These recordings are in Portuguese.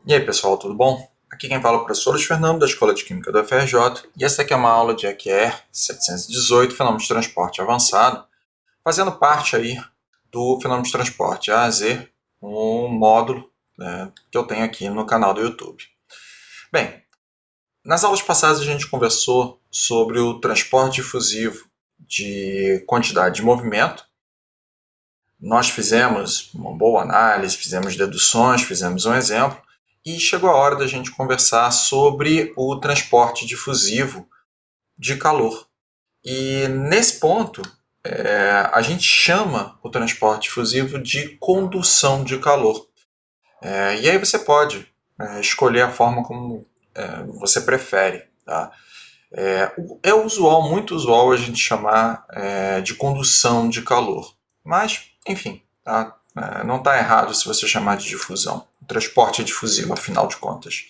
E aí pessoal, tudo bom? Aqui quem fala é o professor Luiz Fernando da Escola de Química do FRJ e essa aqui é uma aula de EQR 718, Fenômeno de Transporte Avançado, fazendo parte aí do Fenômeno de Transporte A a Z, um módulo que eu tenho aqui no canal do YouTube. Bem, nas aulas passadas a gente conversou sobre o transporte difusivo de quantidade de movimento. Nós fizemos uma boa análise, fizemos deduções, fizemos um exemplo, e chegou a hora da gente conversar sobre o transporte difusivo de calor. E nesse ponto, a gente chama o transporte difusivo de condução de calor. E aí você pode escolher a forma como você prefere. Tá? É usual, muito usual a gente chamar de condução de calor. Mas, enfim, tá? Não está errado se você chamar de difusão. O transporte é difusivo, afinal de contas.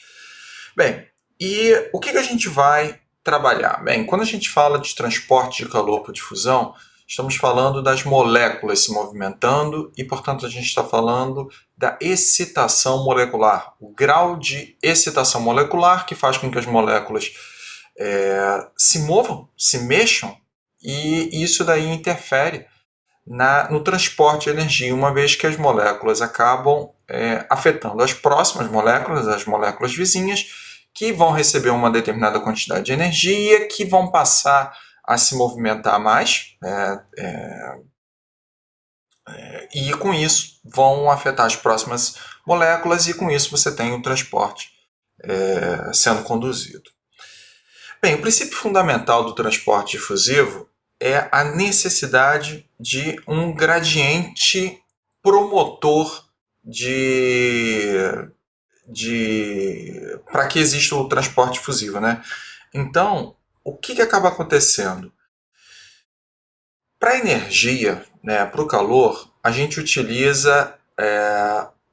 Bem, e o que a gente vai trabalhar? Bem, quando a gente fala de transporte de calor por difusão, estamos falando das moléculas se movimentando e, portanto, a gente está falando da excitação molecular, o grau de excitação molecular que faz com que as moléculas se movam, se mexam, e isso daí interfere no transporte de energia, uma vez que as moléculas acabam afetando as próximas moléculas, as moléculas vizinhas, que vão receber uma determinada quantidade de energia, que vão passar a se movimentar mais, e com isso vão afetar as próximas moléculas, e com isso você tem o transporte sendo conduzido. Bem, o princípio fundamental do transporte difusivo é a necessidade de um gradiente promotor para que exista o transporte difusivo, né? Então, o que acaba acontecendo? Para a energia, né, para o calor, a gente utiliza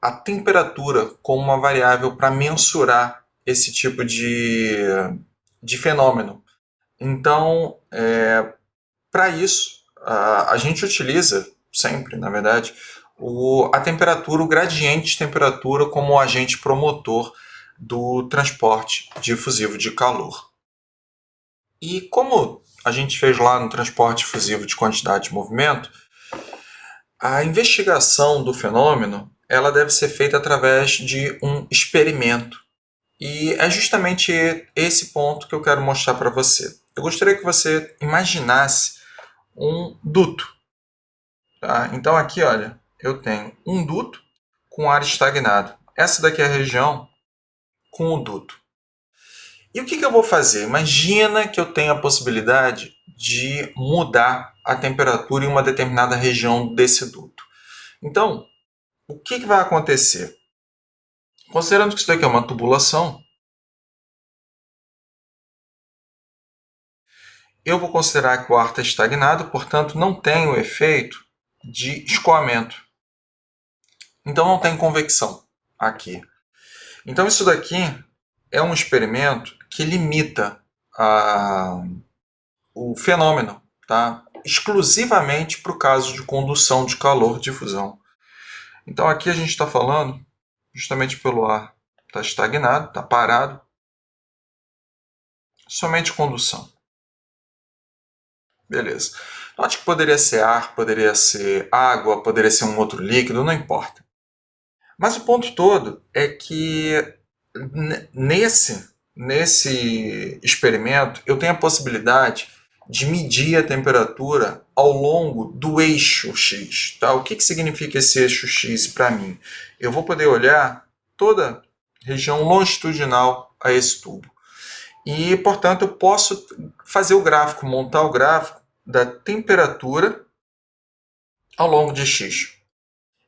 a temperatura como uma variável para mensurar esse tipo de fenômeno. Então, para isso, a gente utiliza sempre, na verdade, a temperatura, o gradiente de temperatura como agente promotor do transporte difusivo de calor. E como a gente fez lá no transporte difusivo de quantidade de movimento, a investigação do fenômeno ela deve ser feita através de um experimento. E é justamente esse ponto que eu quero mostrar para você. Eu gostaria que você imaginasse um duto. Tá? Então aqui, olha, eu tenho um duto com ar estagnado. Essa daqui é a região com o duto. E o que eu vou fazer? Imagina que eu tenho a possibilidade de mudar a temperatura em uma determinada região desse duto. Então, o que vai acontecer? Considerando que isso daqui é uma tubulação, eu vou considerar que o ar está estagnado, portanto não tem o efeito de escoamento. Então não tem convecção aqui. Então isso daqui é um experimento que limita o fenômeno, tá? Exclusivamente para o caso de condução de calor, difusão. Então aqui a gente está falando justamente pelo ar está estagnado, está parado, somente condução. Beleza. Note que poderia ser ar, poderia ser água, poderia ser um outro líquido, não importa. Mas o ponto todo é que nesse experimento eu tenho a possibilidade de medir a temperatura ao longo do eixo X. Tá? O que significa esse eixo X para mim? Eu vou poder olhar toda a região longitudinal a esse tubo. E, portanto, eu posso fazer o gráfico, montar o gráfico da temperatura ao longo de X.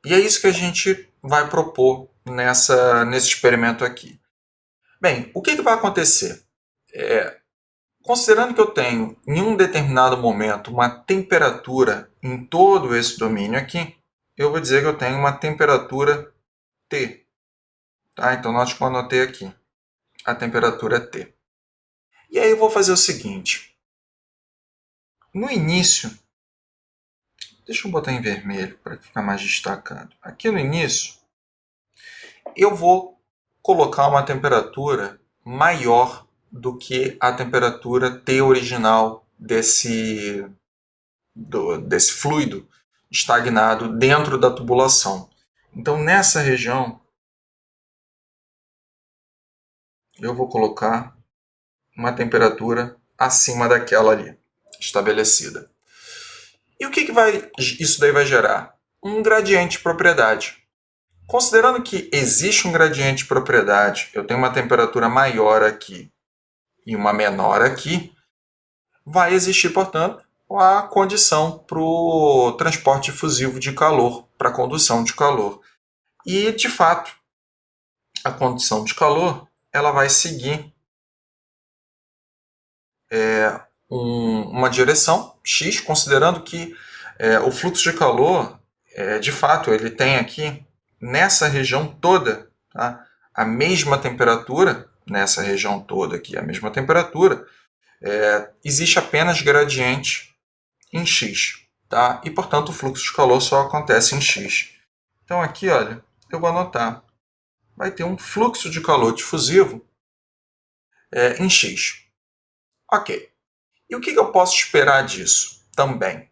E é isso que a gente vai propor nesse experimento aqui. Bem, o que vai acontecer? Considerando que eu tenho, em um determinado momento, uma temperatura em todo esse domínio aqui, eu vou dizer que eu tenho uma temperatura T. Tá? Então, note que eu anotei aqui. A temperatura é T. E aí eu vou fazer o seguinte. No início, deixa eu botar em vermelho para ficar mais destacado. Aqui no início, eu vou colocar uma temperatura maior do que a temperatura T original desse fluido estagnado dentro da tubulação. Então, nessa região, eu vou colocar uma temperatura acima daquela ali, estabelecida. E o que isso daí vai gerar? Um gradiente de propriedade. Considerando que existe um gradiente de propriedade, eu tenho uma temperatura maior aqui e uma menor aqui, vai existir, portanto, a condição para o transporte difusivo de calor, para a condução de calor. E, de fato, a condução de calor ela vai seguir uma direção x, considerando que o fluxo de calor, de fato, ele tem aqui, nessa região toda, tá, a mesma temperatura, nessa região toda aqui, a mesma temperatura, existe apenas gradiente em x, tá? E, portanto, o fluxo de calor só acontece em x. Então, aqui, olha, eu vou anotar. Vai ter um fluxo de calor difusivo em x. Ok. E o que eu posso esperar disso também?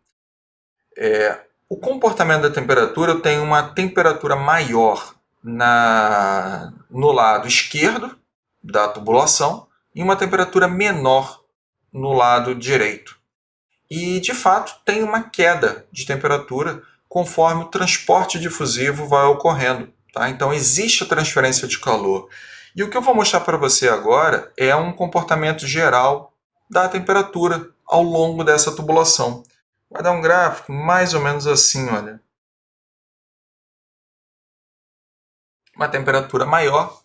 O comportamento da temperatura, eu tenho uma temperatura maior no lado esquerdo da tubulação e uma temperatura menor no lado direito. E, de fato, tem uma queda de temperatura conforme o transporte difusivo vai ocorrendo. Tá? Então, existe a transferência de calor. E o que eu vou mostrar para você agora é um comportamento geral da temperatura ao longo dessa tubulação. Vai dar um gráfico mais ou menos assim, olha. Uma temperatura maior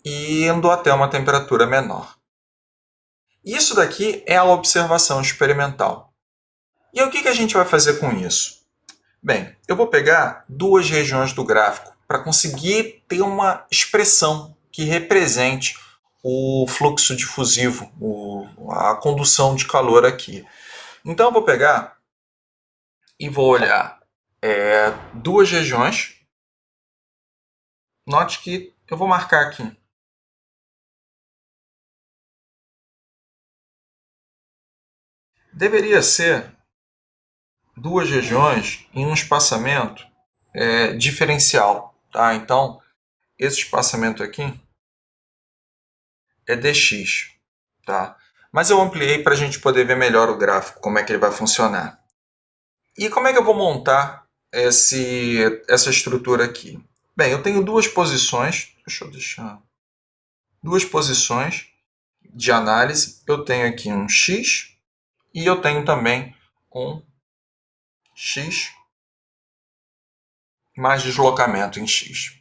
indo até uma temperatura menor. Isso daqui é a observação experimental. E o que a gente vai fazer com isso? Bem, eu vou pegar duas regiões do gráfico para conseguir ter uma expressão que represente o fluxo difusivo, a condução de calor aqui. Então eu vou pegar e vou olhar duas regiões. Note que eu vou marcar aqui. Deveria ser duas regiões em um espaçamento diferencial. Tá? Então, esse espaçamento aqui é dx. Tá? Mas eu ampliei para a gente poder ver melhor o gráfico, como é que ele vai funcionar. E como é que eu vou montar essa estrutura aqui? Bem, eu tenho duas posições. Deixa eu deixar. Duas posições de análise. Eu tenho aqui um x e eu tenho também um x mais deslocamento em x.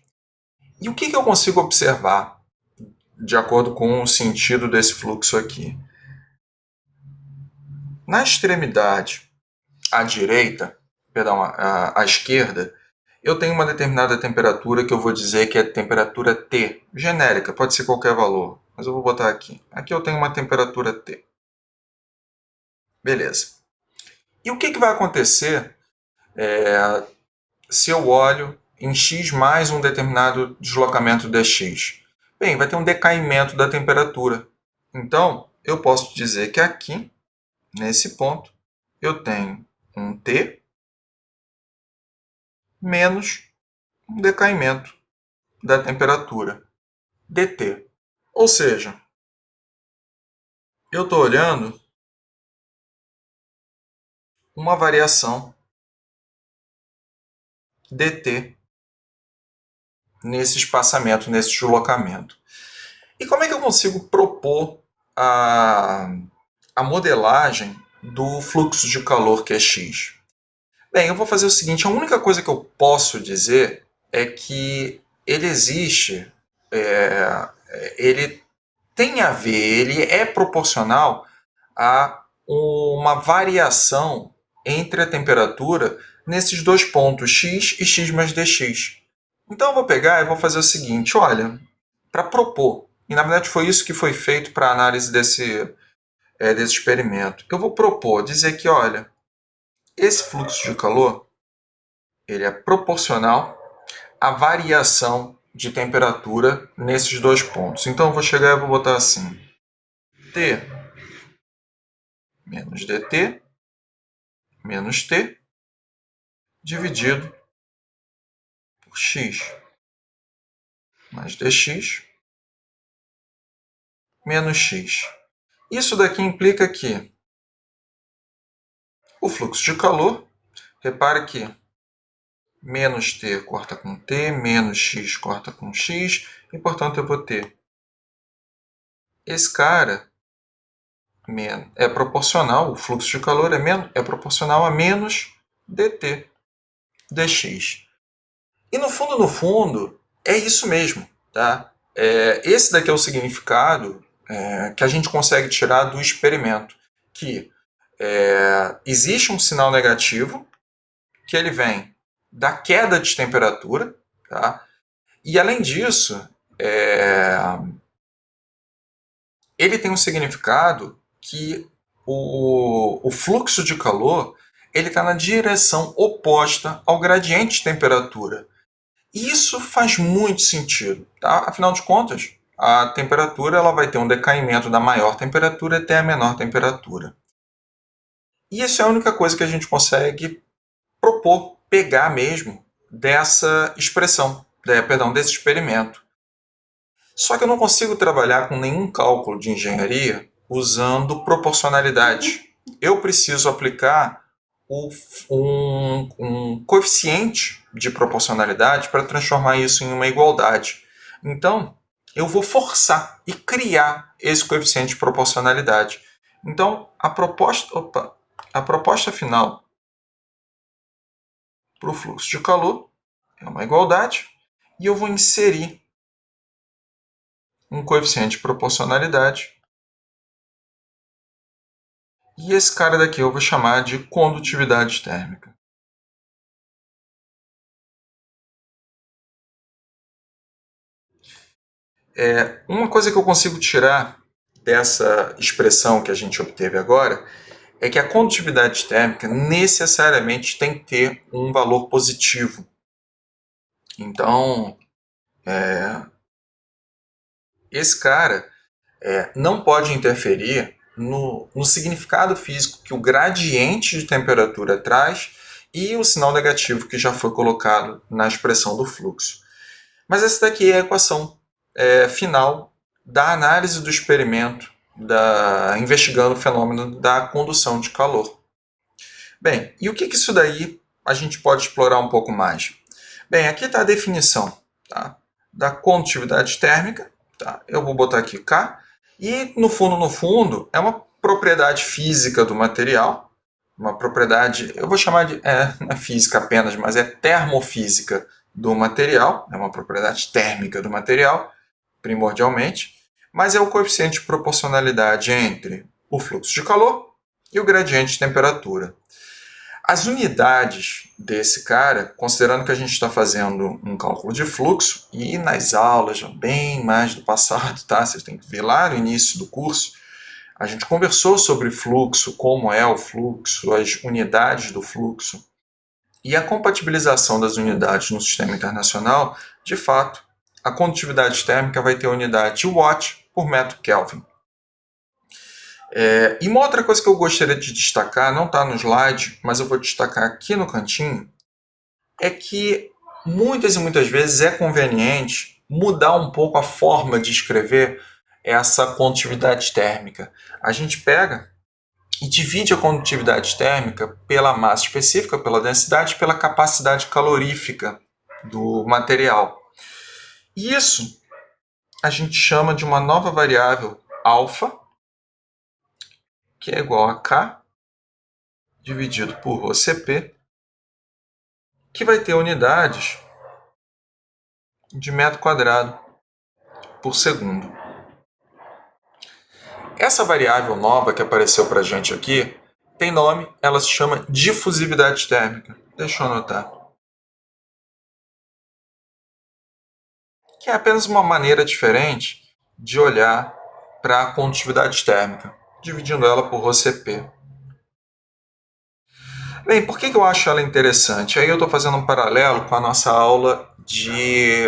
E o que eu consigo observar de acordo com o sentido desse fluxo aqui? Na extremidade à direita, perdão, à esquerda, eu tenho uma determinada temperatura que eu vou dizer que é temperatura T, genérica, pode ser qualquer valor, mas eu vou botar aqui. Aqui eu tenho uma temperatura T. Beleza. E o que vai acontecer se eu olho em x mais um determinado deslocamento dx? Bem, vai ter um decaimento da temperatura. Então, eu posso dizer que aqui, nesse ponto, eu tenho um T menos um decaimento da temperatura, dt. Ou seja, eu estou olhando uma variação dt nesse espaçamento, nesse deslocamento. E como é que eu consigo propor a modelagem do fluxo de calor que é x? Bem, eu vou fazer o seguinte, a única coisa que eu posso dizer é que ele existe, ele tem a ver, ele é proporcional a uma variação entre a temperatura nesses dois pontos, x e x mais dx. Então eu vou pegar e vou fazer o seguinte, olha, para propor, e na verdade foi isso que foi feito para a análise desse experimento, eu vou propor, dizer que, olha, esse fluxo de calor ele é proporcional à variação de temperatura nesses dois pontos. Então eu vou chegar e vou botar assim: T menos dt menos T dividido por x mais dx menos x. Isso daqui implica que o fluxo de calor, repare que menos T corta com T, menos X corta com X, e portanto eu vou ter esse cara é proporcional, o fluxo de calor é proporcional a menos dt dx. E no fundo, é isso mesmo. Tá? Esse daqui é o significado que a gente consegue tirar do experimento, que existe um sinal negativo, que ele vem da queda de temperatura, tá? E além disso, ele tem um significado que o fluxo de calor ele está na direção oposta ao gradiente de temperatura. E isso faz muito sentido, tá? Afinal de contas, a temperatura ela vai ter um decaimento da maior temperatura até a menor temperatura. E isso é a única coisa que a gente consegue propor, pegar mesmo dessa expressão, desse experimento. Só que eu não consigo trabalhar com nenhum cálculo de engenharia usando proporcionalidade. Eu preciso aplicar um coeficiente de proporcionalidade para transformar isso em uma igualdade. Então, eu vou forçar e criar esse coeficiente de proporcionalidade. Então, a proposta final para o fluxo de calor é uma igualdade e eu vou inserir um coeficiente de proporcionalidade. E esse cara daqui eu vou chamar de condutividade térmica. Uma coisa que eu consigo tirar dessa expressão que a gente obteve agora é que a condutividade térmica necessariamente tem que ter um valor positivo. Então, esse cara não pode interferir no significado físico que o gradiente de temperatura traz e o sinal negativo que já foi colocado na expressão do fluxo. Mas essa daqui é a equação final da análise do experimento investigando o fenômeno da condução de calor. Bem, e o que isso daí a gente pode explorar um pouco mais? Bem, aqui está a definição, tá, da condutividade térmica. Tá? Eu vou botar aqui K. E no fundo, é uma propriedade física do material. Uma propriedade, eu vou chamar de, não é física apenas, mas é termofísica do material. É uma propriedade térmica do material, primordialmente. Mas é o coeficiente de proporcionalidade entre o fluxo de calor e o gradiente de temperatura. As unidades desse cara, considerando que a gente está fazendo um cálculo de fluxo, e nas aulas bem mais do passado, tá? Vocês têm que ver lá no início do curso, a gente conversou sobre fluxo, como é o fluxo, as unidades do fluxo. E a compatibilização das unidades no sistema internacional, de fato, a condutividade térmica vai ter a unidade de Watt por metro Kelvin. E uma outra coisa que eu gostaria de destacar, não está no slide, mas eu vou destacar aqui no cantinho, é que muitas e muitas vezes é conveniente mudar um pouco a forma de escrever essa condutividade térmica. A gente pega e divide a condutividade térmica pela massa específica, pela densidade e pela capacidade calorífica do material. E isso a gente chama de uma nova variável alfa, que é igual a K dividido por ρCp, que vai ter unidades de metro quadrado por segundo. Essa variável nova que apareceu para a gente aqui tem nome, ela se chama difusividade térmica. Deixa eu anotar. Que é apenas uma maneira diferente de olhar para a condutividade térmica, dividindo ela por ρCp. Bem, por que eu acho ela interessante? Aí eu estou fazendo um paralelo com a nossa aula de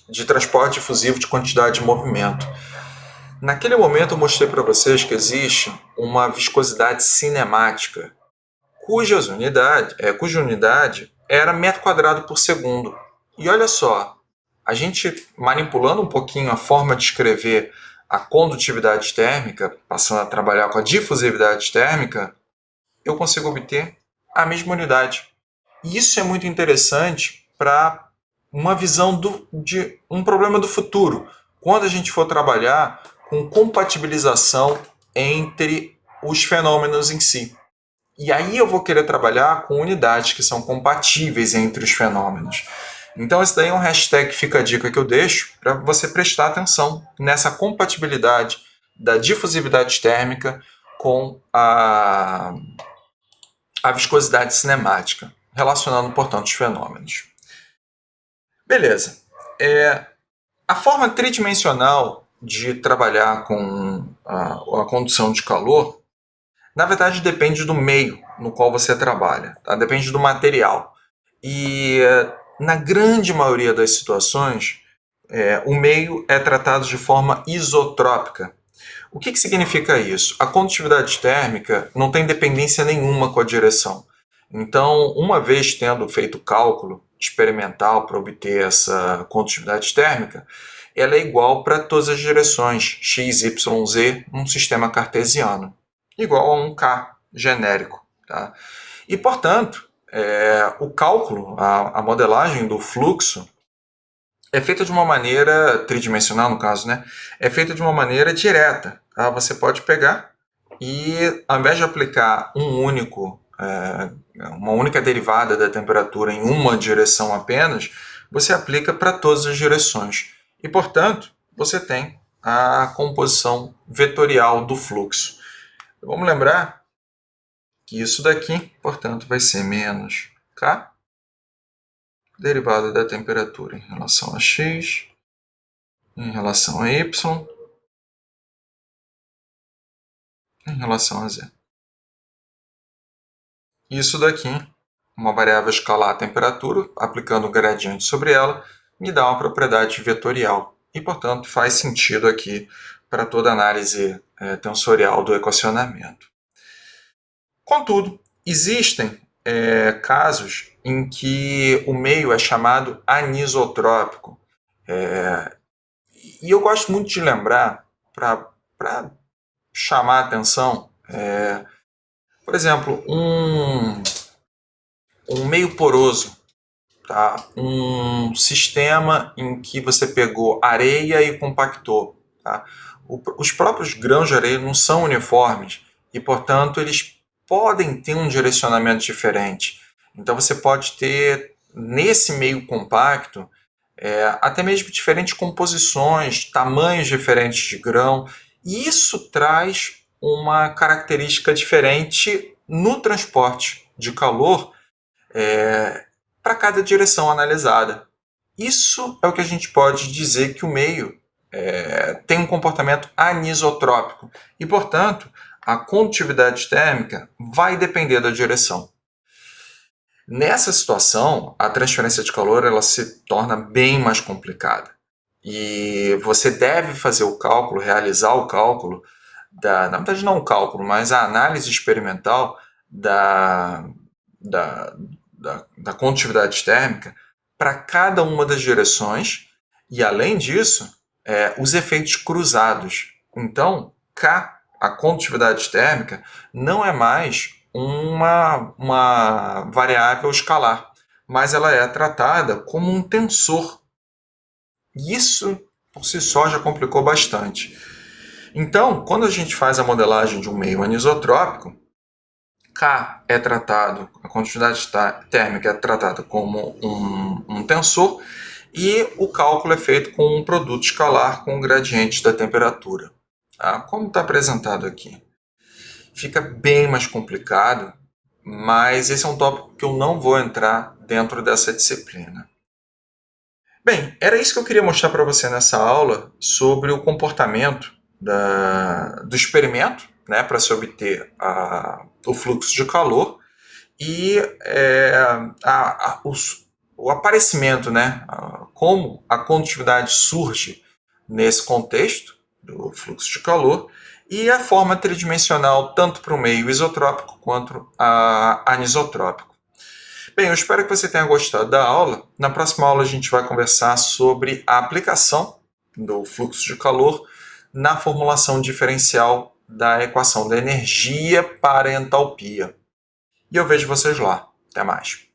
de transporte difusivo de quantidade de movimento. Naquele momento eu mostrei para vocês que existe uma viscosidade cinemática, cuja unidade era metro quadrado por segundo. E olha só, a gente manipulando um pouquinho a forma de escrever a condutividade térmica, passando a trabalhar com a difusividade térmica, eu consigo obter a mesma unidade. E isso é muito interessante para uma visão de um problema do futuro, quando a gente for trabalhar com compatibilização entre os fenômenos em si. E aí eu vou querer trabalhar com unidades que são compatíveis entre os fenômenos. Então esse daí é um hashtag que fica a dica que eu deixo para você prestar atenção nessa compatibilidade da difusividade térmica com a viscosidade cinemática, relacionando, portanto, os fenômenos. Beleza. A forma tridimensional de trabalhar com a condução de calor, na verdade, depende do meio no qual você trabalha, tá? Depende do material. E na grande maioria das situações, o meio é tratado de forma isotrópica. O que significa isso? A condutividade térmica não tem dependência nenhuma com a direção. Então, uma vez tendo feito o cálculo experimental para obter essa condutividade térmica, ela é igual para todas as direções x, y, z num sistema cartesiano, igual a um K genérico. Tá? E, portanto, o cálculo, a modelagem do fluxo, é feita de uma maneira tridimensional, no caso, né? É feita de uma maneira direta. Tá? Você pode pegar e, ao invés de aplicar uma única derivada da temperatura em uma direção apenas, você aplica para todas as direções. E, portanto, você tem a composição vetorial do fluxo. Vamos lembrar que isso daqui, portanto, vai ser menos K, derivada da temperatura em relação a x, em relação a y, em relação a z. Isso daqui, uma variável escalar temperatura, aplicando o gradiente sobre ela, me dá uma propriedade vetorial. E, portanto, faz sentido aqui para toda análise tensorial do equacionamento. Contudo, existem casos em que o meio é chamado anisotrópico. E eu gosto muito de lembrar, para chamar a atenção, por exemplo, um meio poroso, tá? Um sistema em que você pegou areia e compactou. Tá? Os próprios grãos de areia não são uniformes e, portanto, eles podem ter um direcionamento diferente. Então você pode ter, nesse meio compacto, até mesmo diferentes composições, tamanhos diferentes de grão. E isso traz uma característica diferente no transporte de calor para cada direção analisada. Isso é o que a gente pode dizer que o meio tem um comportamento anisotrópico e, portanto, a condutividade térmica vai depender da direção. Nessa situação, a transferência de calor ela se torna bem mais complicada. E você deve fazer o cálculo, realizar o cálculo, na verdade não o cálculo, mas a análise experimental da condutividade térmica para cada uma das direções e, além disso, os efeitos cruzados. Então, K, a condutividade térmica, não é mais uma variável escalar, mas ela é tratada como um tensor. Isso, por si só, já complicou bastante. Então, quando a gente faz a modelagem de um meio anisotrópico, K é tratado, a condutividade térmica é tratada como um tensor e o cálculo é feito com um produto escalar com o gradiente da temperatura. Tá? Como está apresentado aqui. Fica bem mais complicado, mas esse é um tópico que eu não vou entrar dentro dessa disciplina. Bem, era isso que eu queria mostrar para você nessa aula sobre o comportamento do experimento, né, para se obter o fluxo de calor e o aparecimento, né? Como a condutividade surge nesse contexto do fluxo de calor e a forma tridimensional tanto para o meio isotrópico quanto anisotrópico. Bem, eu espero que você tenha gostado da aula. Na próxima aula a gente vai conversar sobre a aplicação do fluxo de calor na formulação diferencial da equação da energia para a entalpia. E eu vejo vocês lá. Até mais.